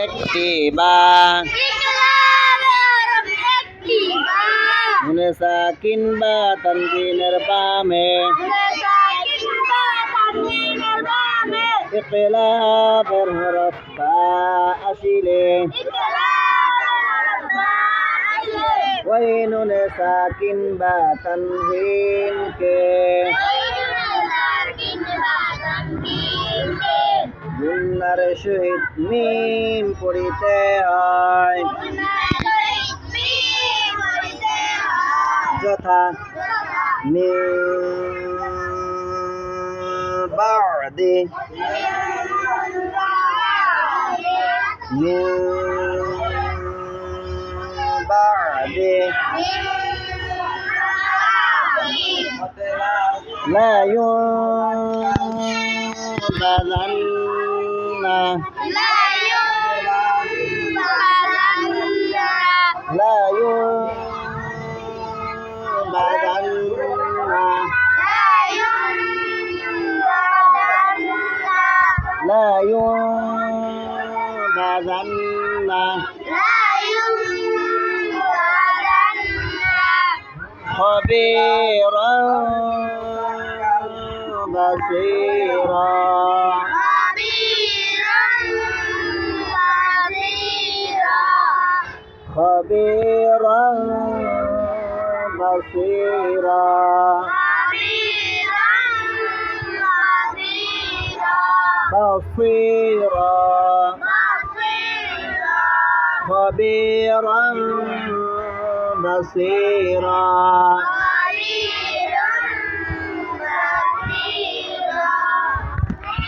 একটি বা নুনে সাকিন বা তানবিনের বামে ইকলাবের হরফ তা আসিলে ওই নুনে সাকিন বা তানবিনকে গুন্নার সহিত মিম পড়িতে হয় যথা মিন বা'দি لا ينبذن خبيرا بصيرا خبيرا بصيرا بصيرا خبيرا بصيرا